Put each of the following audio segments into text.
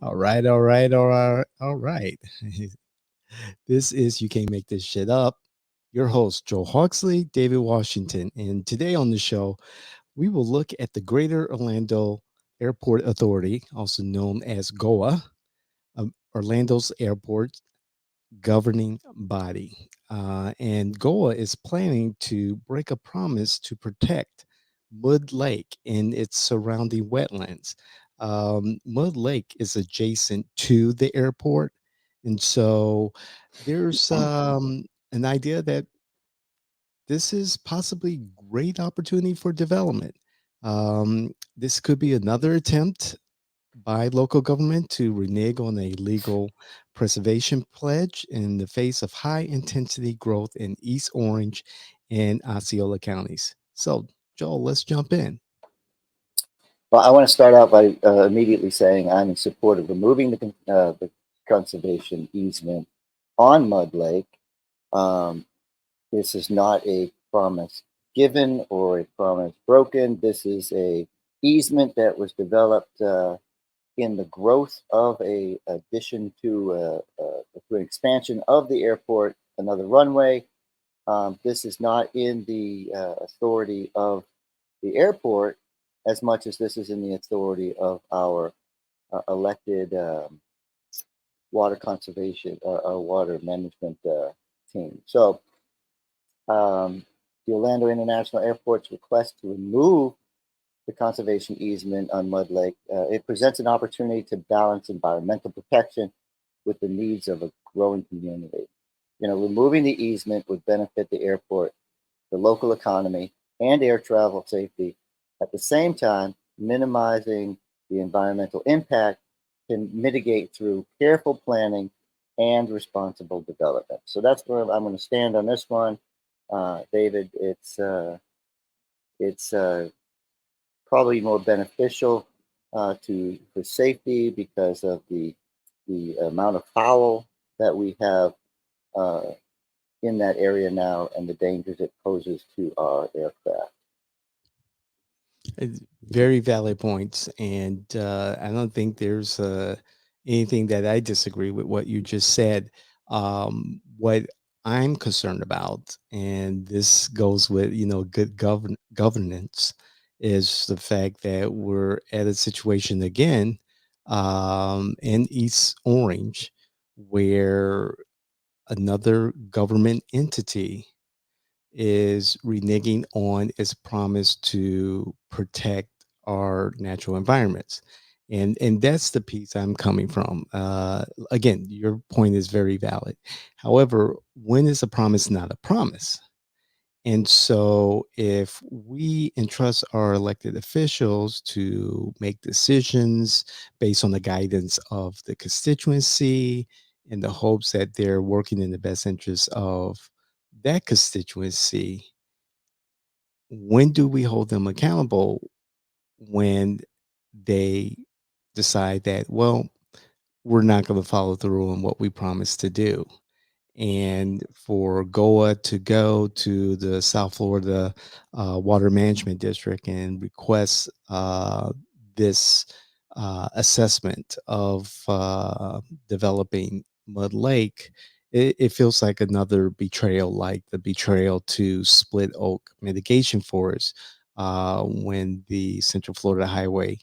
All right, all right, all right, all right. This is You Can't Make This Shit Up. Your host, Joe Hawksley, David Washington. And today on the show, we will look at the Greater Orlando Airport Authority, also known as GOAA, Orlando's airport governing body. And GOAA is planning to break a promise to protect Mud Lake and its surrounding wetlands. Mud Lake is adjacent to the airport. And so there's an idea that this is possibly great opportunity for development. This could be another attempt by local government to renege on a legal preservation pledge in the face of high intensity growth in East Orange and Osceola counties. So, Joel, let's jump in. Well, I want to start out by immediately saying I'm in support of removing the conservation easement on Mud Lake. Um, this is not a promise given or a promise broken. This is a easement that was developed in the growth of a addition to an expansion of the airport, another runway. This is not in the authority of the airport as much as this is in the authority of our elected water conservation or water management team. So the Orlando International Airport's request to remove the conservation easement on Mud Lake, it presents an opportunity to balance environmental protection with the needs of a growing community. Removing the easement would benefit the airport, the local economy, and air travel safety. At the same time, minimizing the environmental impact can mitigate through careful planning and responsible development. So that's where I'm going to stand on this one, David. It's probably more beneficial to for safety because of the amount of foul that we have uh, in that area now and the dangers it poses to our aircraft. Very valid points. And I don't think there's anything that I disagree with what you just said. What I'm concerned about, and this goes with, good governance, is the fact that we're at a situation again in East Orange where another government entity is reneging on its promise to protect our natural environments. And that's the piece I'm coming from. Again, your point is very valid. However, when is a promise not a promise? And so, if we entrust our elected officials to make decisions based on the guidance of the constituency in the hopes that they're working in the best interest of that constituency, when do we hold them accountable when they decide that, well, we're not going to follow through on what we promised to do? And for GOA to go to the South Florida Water Management District and request this assessment of developing Mud Lake, it feels like another betrayal, like the betrayal to Split Oak Mitigation Forest when the Central Florida Highway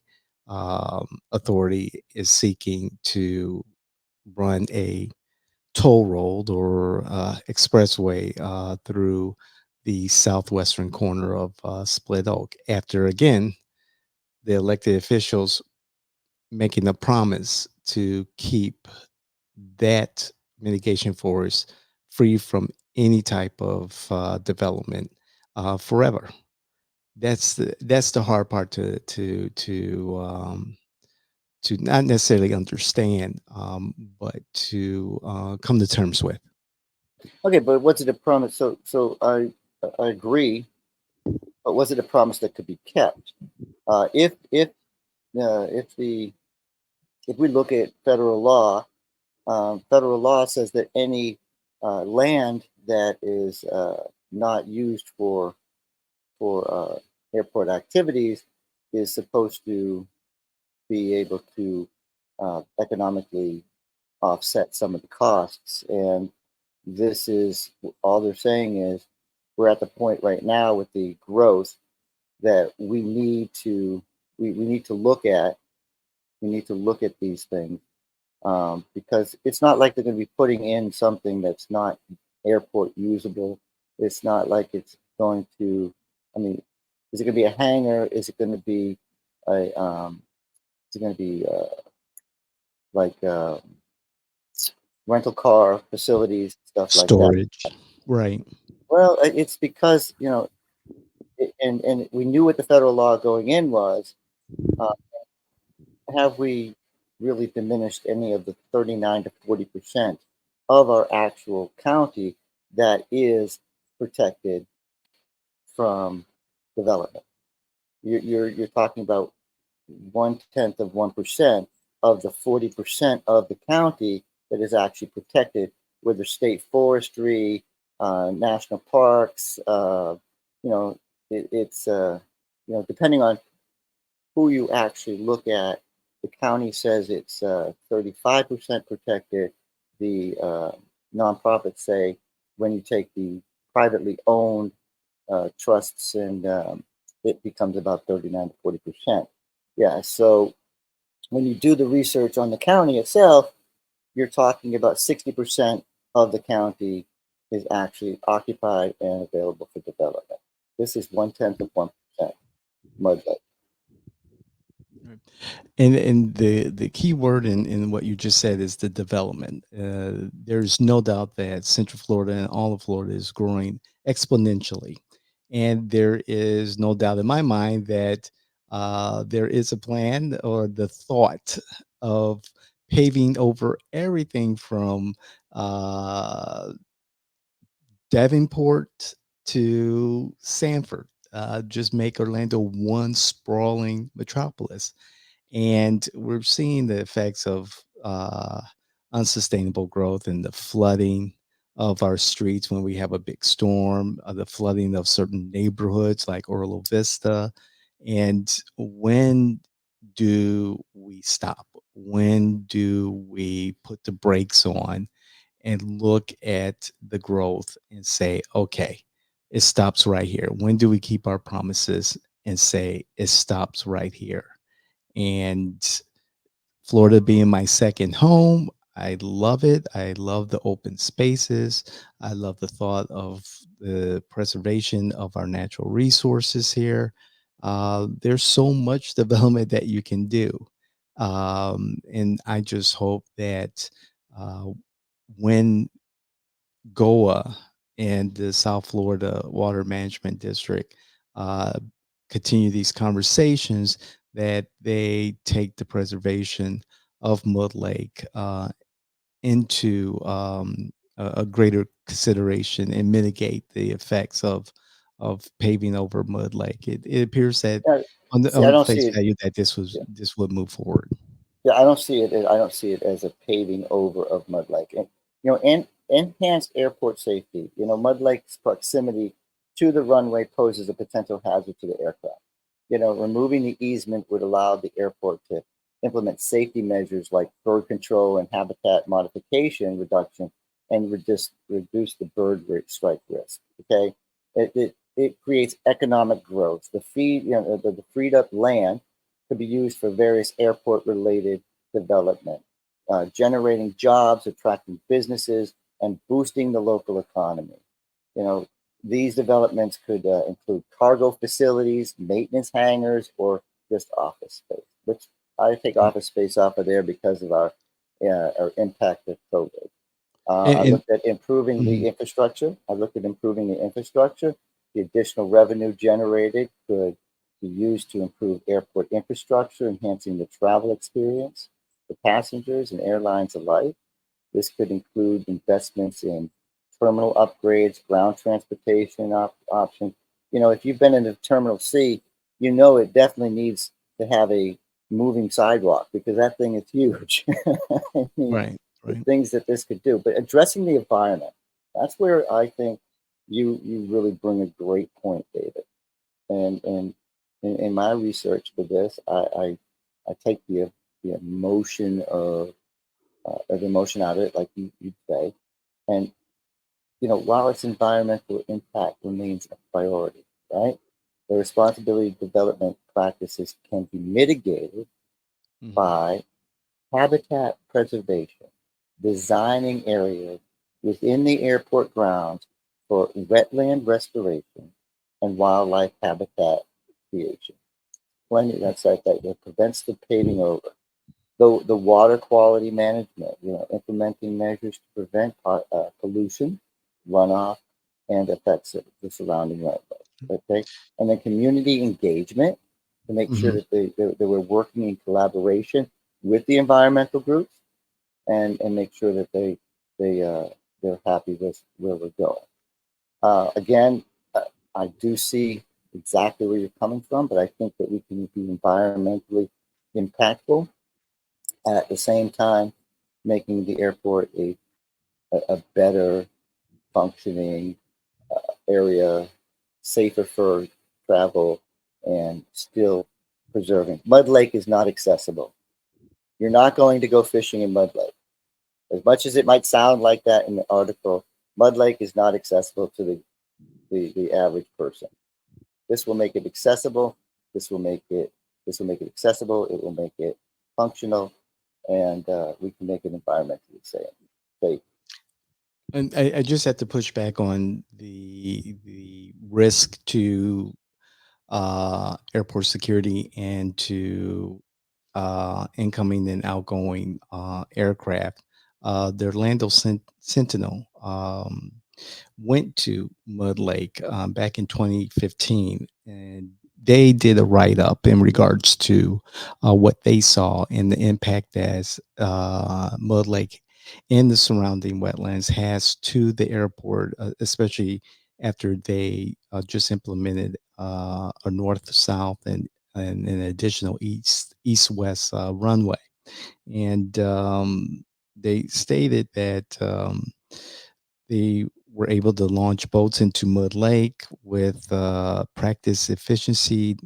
Authority is seeking to run a toll road or expressway through the southwestern corner of Split Oak. After again, the elected officials making a promise to keep that mitigation forest free from any type of development forever. That's the hard part to not necessarily understand, but to come to terms with. Okay, but was it a promise? So I agree, but was it a promise that could be kept? If the if we look at federal law says that any land that is not used for airport activities is supposed to be able to economically offset some of the costs. And this is all they're saying is we're at the point right now with the growth that we need to look at these things, because it's not like they're going to be putting in something that's not airport usable. It's not like it's going to. I mean, is it going to be a hangar? Is it going to be a? Is it going to be like rental car facilities, stuff like that? Storage. Right. Well, it's because and we knew what the federal law going in was. Uh, have we really diminished any of the 39 to 40% of our actual county that is protected from development? You're talking about 1/10 of 1% of the 40% of the county that is actually protected, whether state forestry, national parks. You know, it's depending on who you actually look at. The county says it's 35% protected. The nonprofits say when you take the privately owned trusts, and it becomes about 39 to 40%. Yeah, so when you do the research on the county itself, you're talking about 60% of the county is actually occupied and available for development. This is 1/10 of 1% mud lake. Right. And the key word in what you just said is the development. There's no doubt that Central Florida and all of Florida is growing exponentially, and there is no doubt in my mind that there is a plan or the thought of paving over everything from uh, Davenport to Sanford. Just make Orlando one sprawling metropolis, and we're seeing the effects of unsustainable growth and the flooding of our streets when we have a big storm, the flooding of certain neighborhoods like Orlo Vista. And when do we stop? When do we put the brakes on and look at the growth and say, okay, it stops right here? When do we keep our promises and say it stops right here? And Florida being my second home, I love it. I love the open spaces. I love the thought of the preservation of our natural resources here. There's so much development that you can do. And I just hope that uh, when GOAA and the South Florida Water Management District uh, continue these conversations, that they take the preservation of Mud Lake into a greater consideration and mitigate the effects of paving over Mud Lake. It appears that Yeah, on the see, I don't see face it. value that Yeah, this would move forward. yeah, I don't see it. I don't see it as a paving over of Mud Lake. And and enhanced airport safety. Mud Lake's proximity to the runway poses a potential hazard to the aircraft. Removing the easement would allow the airport to implement safety measures like bird control and habitat modification reduction, and reduce the bird strike risk. Okay, it creates economic growth. The freed up land could be used for various airport related development, generating jobs, attracting businesses, and boosting the local economy. You know, these developments could include cargo facilities, maintenance hangars, or just office space, which I take Right. office space off of there because of our impact of COVID. I And looked at improving the mhm. infrastructure. I looked at improving the infrastructure. The additional revenue generated could be used to improve airport infrastructure, enhancing the travel experience for passengers and airlines alike. This could include investments in terminal upgrades, ground transportation options. If you've been in the Terminal C, it definitely needs to have a moving sidewalk because that thing is huge. I mean, Right, the right. things that this could do, but addressing the environment, that's where I think you really bring a great point, David. And in my research for this, I take the the emotion of emotion out of it, like you'd say. And while its environmental impact remains a priority, right? The responsibility development practices can be mitigated Hmm. by habitat preservation, designing areas within the airport grounds for wetland restoration and wildlife habitat creation. Plenty that's like that prevents the paving over. The water quality management, implementing measures to prevent pollution, runoff, and effects of the surrounding wetlands. Okay, and then community engagement to make sure Hmm. that they were working in collaboration with the environmental groups and make sure that they they're happy with where we're going. Again, I do see exactly where you're coming from, but I think that we can be environmentally impactful and at the same time making the airport a better functioning area, safer for travel, and still preserving. Mud Lake is not accessible. You're not going to go fishing in Mud Lake. As much as it might sound like that in the article, Mud Lake is not accessible to the average person. This will make it accessible. This will make it this will make it accessible. It will make it functional, and we can make it environmentally safe. And I just have to push back on the risk to airport security and to incoming and outgoing aircraft. The Orlando Sentinel went to Mud Lake back in 2015, and they did a write up in regards to what they saw and the impact as Mud Lake and the surrounding wetlands has to the airport, especially after they just implemented a north south and an additional east west runway. And they stated that they were able to launch boats into Mud Lake with practice efficiency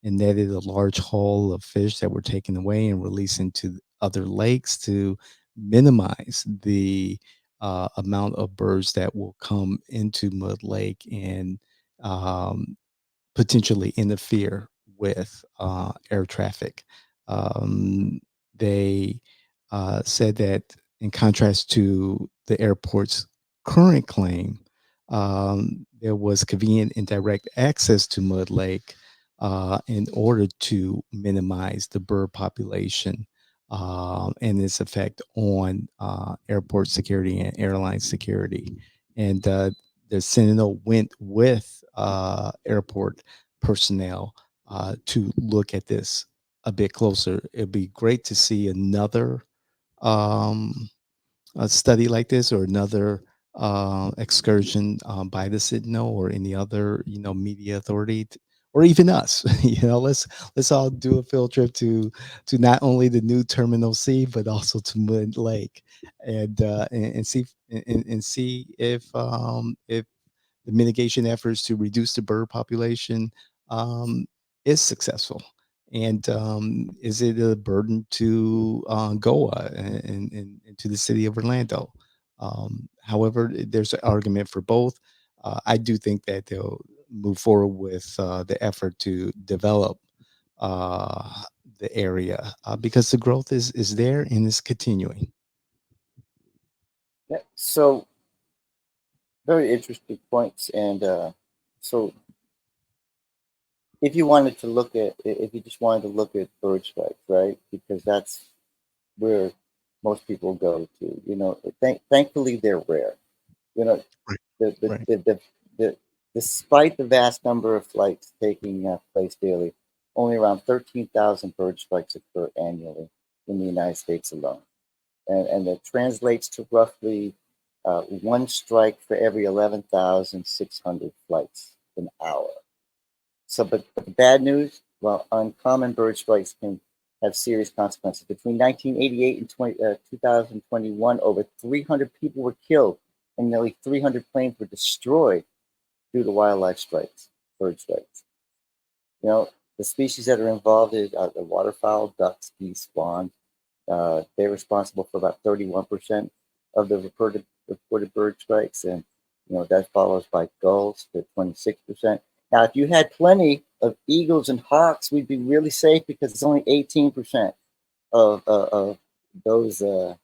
and netted a large haul of fish that were taken away and released into other lakes to minimize the amount of birds that will come into Mud Lake and um, potentially interfere with air traffic. They said that, in contrast to the airport's current claim, there was convenient and direct access to Mud Lake in order to minimize the bird population and its effect on airport security and airline security. And the Sentinel went with airport personnel to look at this a bit closer. It'd be great to see another um, a study like this or another excursion by the Sentinel or any other media authority. Or even us, let's all do a field trip to not only the new Terminal C but also to Mud Lake, and see and see if the mitigation efforts to reduce the bird population um, is successful. And is it a burden to GOA and to the city of Orlando? However, there's an argument for both. I do think that they'll move forward with the effort to develop uh, the area because the growth is there and is continuing. Yeah, so very interesting points. And so if you just wanted to look at bird strikes, right? Because that's where most people go to. Thankfully they're rare. You know, Right. the the Right. the, the, the despite the vast number of flights taking place daily, only around 13,000 bird strikes occur annually in the United States alone, and that translates to roughly one strike for every 11,600 flights an hour. So, but the bad news, well, uncommon bird strikes can have serious consequences. Between 1988 and 2021, over 300 people were killed and nearly 300 planes were destroyed due to wildlife strikes, bird strikes. You know, the species that are involved is the waterfowl, ducks, geese, swans. They're responsible for about 31% of the reported bird strikes, and that follows by gulls to 26%. Now, if you had plenty of eagles and hawks, we'd be really safe because it's only 18% of those the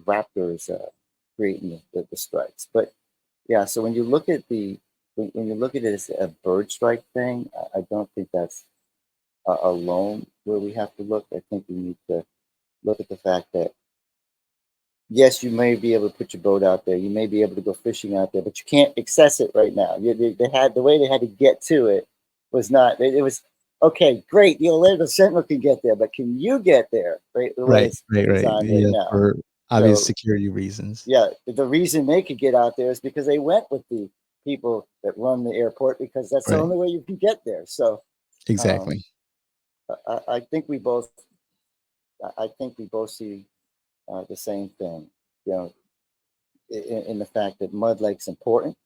raptors creating the strikes. But yeah, so when you look at when you look at it as a bird strike thing, I don't think that's alone where we have to look. I think we need to look at the fact that yes, you may be able to put your boat out there, you may be able to go fishing out there, but you can't access it right now. They had the way they had to get to it was not. It was okay, great. The Orlando Sentinel can get there, but can you get there? Right, the way Right, it's right, right. designed right Yeah, now. for obvious So security reasons. yeah, the reason they could get out there is because they went with the people that run the airport because that's the Right. only way you can get there. So um, Exactly. I think I think we both see the same thing. You know, in the fact that Mud Lake's important.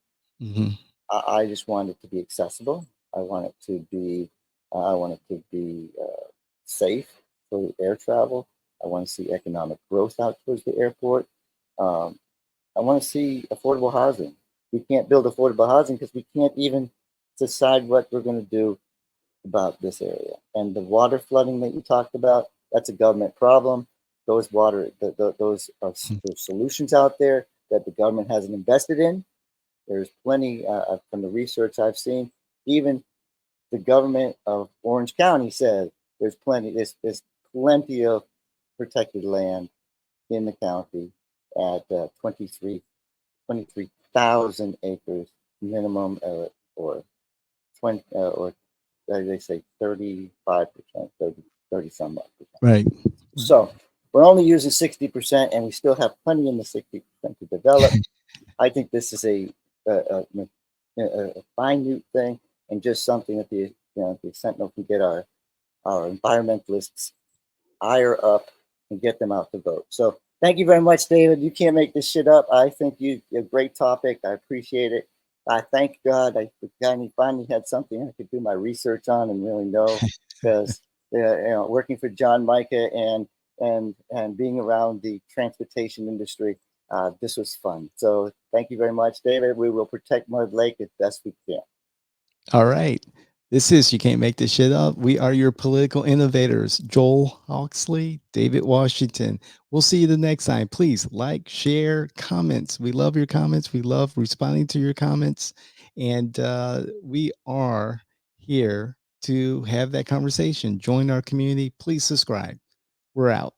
Mhm. I just want it to be accessible. I want it to be I want it to be safe for air travel. I want to see economic growth out towards the airport. Um, I want to see affordable housing. We can't build affordable housing because we can't even decide what we're going to do about this area. And the water flooding that you talked about, that's a government problem. Those are Mhm. there's solutions out there that the government hasn't invested in. There's plenty from the research I've seen. Even the government of Orange County says there's plenty of protected land in the county at 23,000 acres minimum, or 20 or they say 35%, 30 some odd percent. Right. Right. So we're only using 60%, and we still have plenty in the 60% to develop. I think this is a minute thing, and just something that the Sentinel can get our environmentalists ire up and get them out to vote. So thank you very much, David. You can't make this shit up. I think you a great topic. I appreciate it. I thank God I finally had something I could do my research on and really know, because working for John Micah and being around the transportation industry, this was fun. So thank you very much, David. We will protect Mud Lake as best we can. All right. This is You Can't Make This Shit Up. We are your political innovators, Joel Hawksley, David Washington. We'll see you the next time. Please like, share, comments. We love your comments. We love responding to your comments. And we are here to have that conversation. Join our community. Please subscribe. We're out.